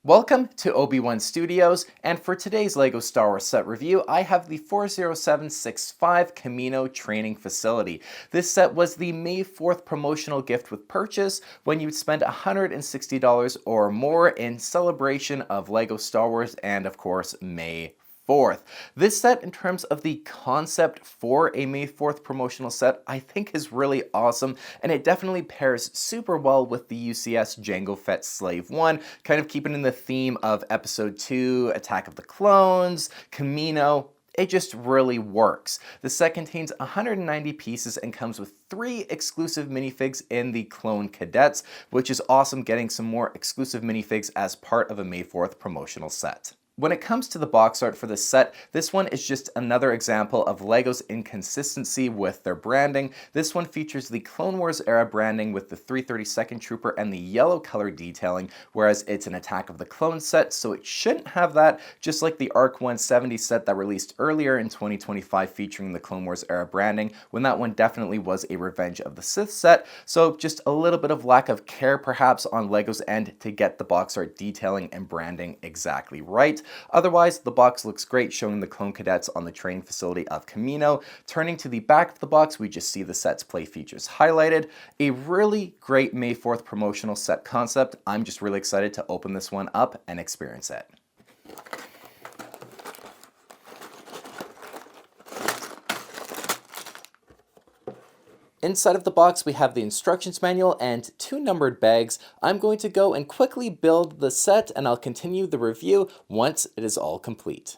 Welcome to Obi-Wan Studios, and for today's LEGO Star Wars set review, I have the 40765 Kamino Training Facility. This set was the May 4th promotional gift with purchase when you'd spend $160 or more in celebration of LEGO Star Wars and, of course, May 4th. This set, in terms of the concept for a May 4th promotional set, I think is really awesome, and it definitely pairs super well with the UCS Jango Fett Slave 1, kind of keeping in the theme of Episode 2, Attack of the Clones, Kamino. It just really works. The set contains 190 pieces and comes with 3 exclusive minifigs in the Clone Cadets, which is awesome, getting some more exclusive minifigs as part of a May 4th promotional set. When it comes to the box art for this set, this one is just another example of LEGO's inconsistency with their branding. This one features the Clone Wars era branding with the 332nd Trooper and the yellow color detailing, whereas it's an Attack of the Clones set, so it shouldn't have that, just like the ARC 170 set that released earlier in 2025 featuring the Clone Wars era branding, when that one definitely was a Revenge of the Sith set. So just a little bit of lack of care perhaps on LEGO's end to get the box art detailing and branding exactly right. Otherwise, the box looks great, showing the Clone Cadets on the training facility of Kamino. Turning to the back of the box, we just see the set's play features highlighted. A really great May 4th promotional set concept. I'm just really excited to open this one up and experience it. Inside of the box, we have the instructions manual and 2 numbered bags. I'm going to go and quickly build the set, and I'll continue the review once it is all complete.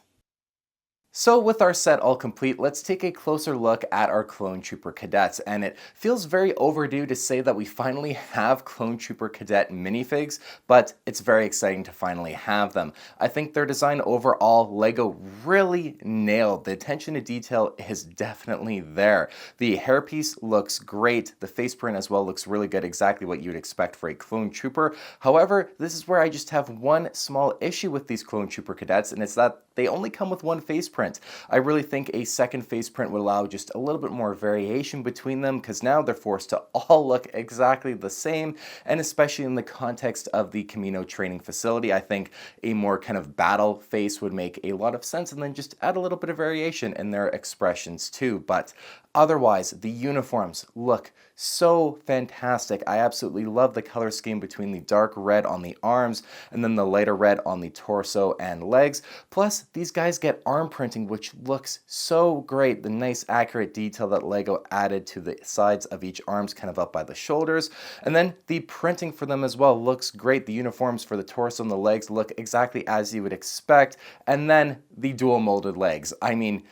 So with our set all complete, let's take a closer look at our Clone Trooper Cadets, and it feels very overdue to say that we finally have Clone Trooper Cadet minifigs, but it's very exciting to finally have them. I think their design overall, LEGO really nailed. The attention to detail is definitely there. The hairpiece looks great, the face print as well looks really good, exactly what you'd expect for a Clone Trooper. However, this is where I just have one small issue with these Clone Trooper Cadets, and it's that they only come with one face print. I really think a second face print would allow just a little bit more variation between them, because now they're forced to all look exactly the same, and especially in the context of the Kamino Training Facility, I think a more kind of battle face would make a lot of sense, and then just add a little bit of variation in their expressions too. But otherwise, the uniforms look so fantastic. I absolutely love the color scheme between the dark red on the arms and then the lighter red on the torso and legs. Plus, these guys get arm printing, which looks so great. The nice accurate detail that LEGO added to the sides of each arms, kind of up by the shoulders. And then the printing for them as well looks great. The uniforms for the torso and the legs look exactly as you would expect. And then the dual molded legs. I mean,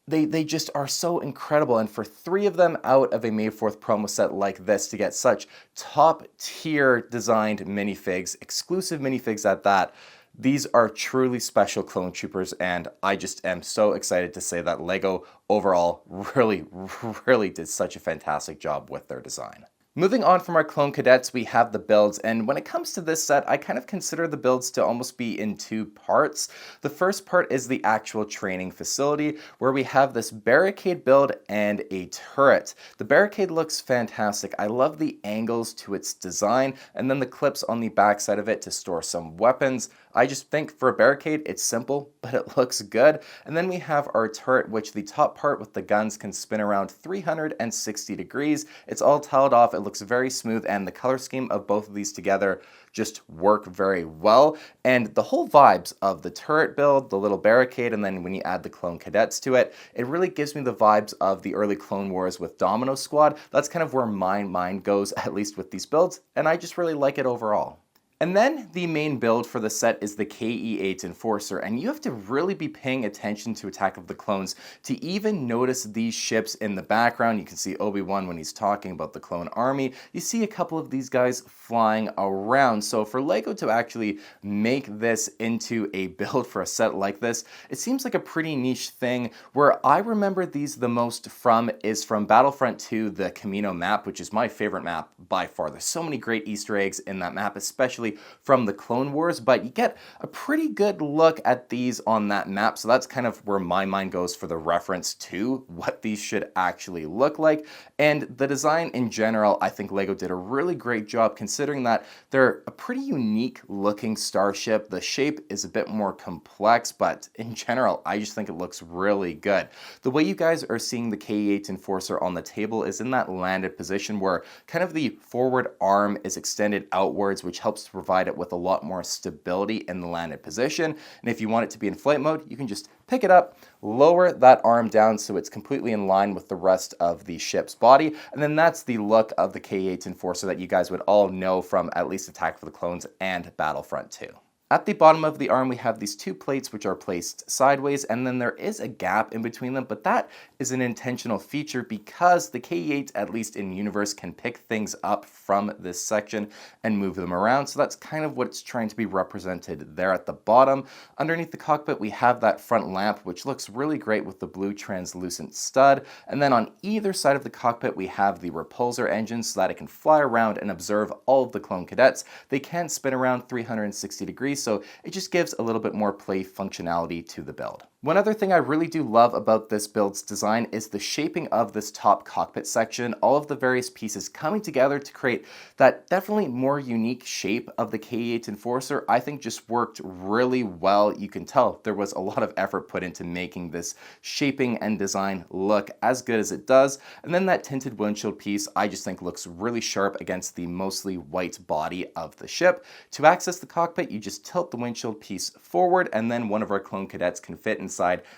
they just are so incredible, and for 3 of them out of a May 4th promo set like this to get such top tier designed minifigs, exclusive minifigs at that, these are truly special Clone Troopers, and I just am so excited to say that LEGO overall really did such a fantastic job with their design. Moving on from our Clone Cadets, we have the builds, and when it comes to this set, I kind of consider the builds to almost be in 2 parts. The first part is the actual training facility, where we have this barricade build and a turret. The barricade looks fantastic. I love the angles to its design, and then the clips on the back side of it to store some weapons. I just think for a barricade, it's simple, but it looks good. And then we have our turret, which the top part with the guns can spin around 360 degrees. It's all tiled off. It looks very smooth, and the color scheme of both of these together just work very well. And the whole vibes of the turret build, the little barricade, and then when you add the Clone Cadets to it, it really gives me the vibes of the early Clone Wars with Domino Squad. That's kind of where my mind goes, at least with these builds, and I just really like it overall. And then the main build for the set is the KE-8 Enforcer, and you have to really be paying attention to Attack of the Clones to even notice these ships in the background. You can see Obi-Wan when he's talking about the clone army. You see a couple of these guys flying around. So for LEGO to actually make this into a build for a set like this, it seems like a pretty niche thing. Where I remember these the most from is from Battlefront 2, the Kamino map, which is my favorite map by far. There's so many great Easter eggs in that map, especially obviously from the Clone Wars, but you get a pretty good look at these on that map. So that's kind of where my mind goes for the reference to what these should actually look like. And the design in general, I think LEGO did a really great job considering that they're a pretty unique looking starship. The shape is a bit more complex, but in general, I just think it looks really good. The way you guys are seeing the KE-8 Enforcer on the table is in that landed position where kind of the forward arm is extended outwards, which helps to provide it with a lot more stability in the landed position. And if you want it to be in flight mode, you can just pick it up, lower that arm down so it's completely in line with the rest of the ship's body, and then that's the look of the KE-8 Enforcer that you guys would all know from at least Attack of the Clones and Battlefront 2. At the bottom of the arm, we have these two plates which are placed sideways, and then there is a gap in between them, but that is an intentional feature because the KE-8, at least in universe, can pick things up from this section and move them around, so that's kind of what's trying to be represented there at the bottom. Underneath the cockpit, we have that front lamp, which looks really great with the blue translucent stud, and then on either side of the cockpit, we have the repulsor engine so that it can fly around and observe all of the clone cadets. They can spin around 360 degrees, so it just gives a little bit more play functionality to the build. One other thing I really do love about this build's design is the shaping of this top cockpit section, all of the various pieces coming together to create that definitely more unique shape of the KE-8 Enforcer. I think just worked really well. You can tell there was a lot of effort put into making this shaping and design look as good as it does. And then that tinted windshield piece I just think looks really sharp against the mostly white body of the ship. To access the cockpit, you just tilt the windshield piece forward, and then one of our clone cadets can fit inside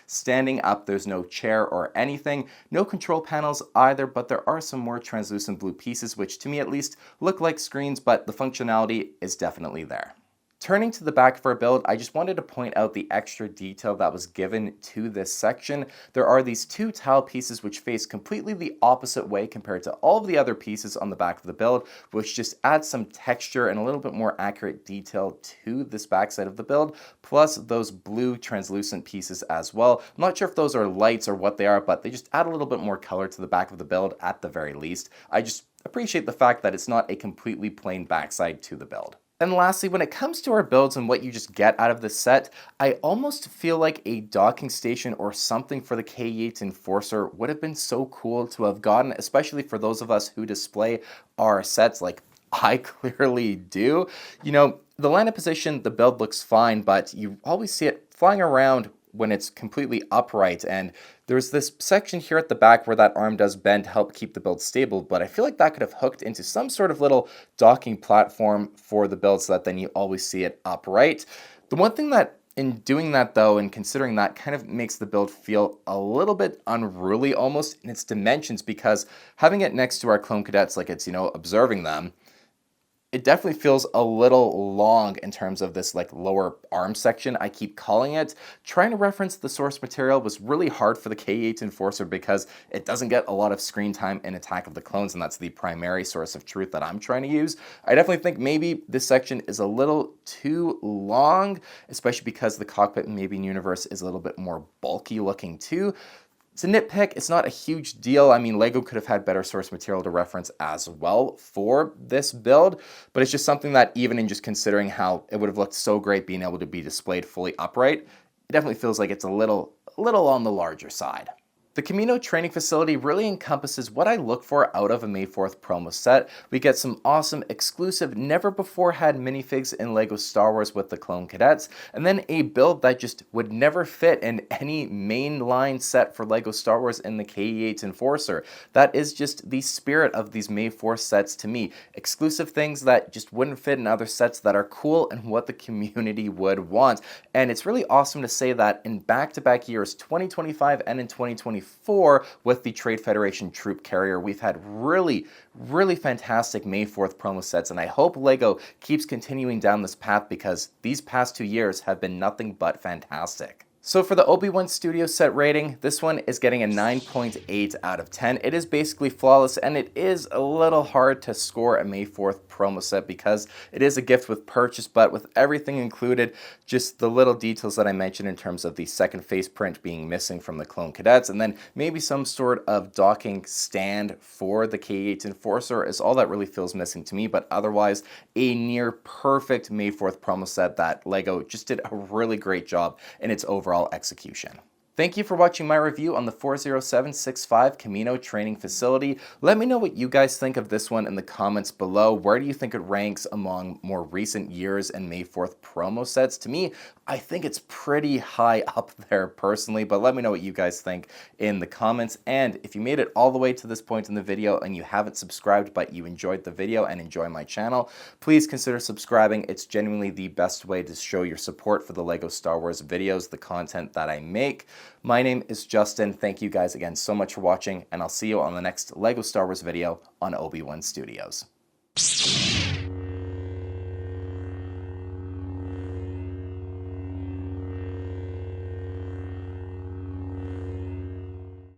standing up. There's no chair or anything, no control panels either, but there are some more translucent blue pieces, which to me at least look like screens, but the functionality is definitely there. Turning to the back of our build, I just wanted to point out the extra detail that was given to this section. There are these two tile pieces which face completely the opposite way compared to all of the other pieces on the back of the build, which just adds some texture and a little bit more accurate detail to this backside of the build, plus those blue translucent pieces as well. I'm not sure if those are lights or what they are, but they just add a little bit more color to the back of the build at the very least. I just appreciate the fact that it's not a completely plain backside to the build. And lastly, when it comes to our builds and what you just get out of this set, I almost feel like a docking station or something for the KE-8 Enforcer would have been so cool to have gotten, especially for those of us who display our sets like I clearly do. You know, the landed position, the build looks fine, but you always see it flying around when it's completely upright, and there's this section here at the back where that arm does bend to help keep the build stable, but I feel like that could have hooked into some sort of little docking platform for the build so that then you always see it upright. The one thing that in doing that though, and considering that, kind of makes the build feel a little bit unruly almost in its dimensions, because having it next to our clone cadets like it's, you know, observing them, it definitely feels a little long in terms of this like lower arm section, I keep calling it. Trying to reference the source material was really hard for the KE-8 Enforcer because it doesn't get a lot of screen time in Attack of the Clones, and that's the primary source of truth that I'm trying to use. I definitely think maybe this section is a little too long, especially because the cockpit maybe in universe is a little bit more bulky looking too. It's a nitpick, it's not a huge deal. I mean, LEGO could have had better source material to reference as well for this build, but it's just something that even in just considering how it would have looked so great being able to be displayed fully upright, it definitely feels like it's a little on the larger side. The Kamino Training Facility really encompasses what I look for out of a May 4th promo set. We get some awesome, exclusive, never-before-had minifigs in LEGO Star Wars with the Clone Cadets, and then a build that just would never fit in any mainline set for LEGO Star Wars in the KE-8 Enforcer. That is just the spirit of these May 4th sets to me. Exclusive things that just wouldn't fit in other sets that are cool and what the community would want. And it's really awesome to say that in back-to-back years, 2025 and in 2024, with the Trade Federation Troop Carrier, we've had really fantastic May 4th promo sets, and I hope LEGO keeps continuing down this path because these past 2 years have been nothing but fantastic. So for the Obi-Wan Studio set rating, this one is getting a 9.8 out of 10. It is basically flawless, and it is a little hard to score a May 4th promo set because it is a gift with purchase, but with everything included, just the little details that I mentioned in terms of the second face print being missing from the clone cadets, and then maybe some sort of docking stand for the K8 Enforcer is all that really feels missing to me, but otherwise a near perfect May 4th promo set that LEGO just did a really great job in its overall execution. Thank you for watching my review on the 40765 Kamino Training Facility. Let me know what you guys think of this one in the comments below. Where do you think it ranks among more recent years and May 4th promo sets? To me, I think it's pretty high up there personally, but let me know what you guys think in the comments. And if you made it all the way to this point in the video and you haven't subscribed but you enjoyed the video and enjoy my channel, please consider subscribing. It's genuinely the best way to show your support for the LEGO Star Wars videos, the content that I make. My name is Justin. Thank you guys again so much for watching, and I'll see you on the next LEGO Star Wars video on Obi-Wan Studios.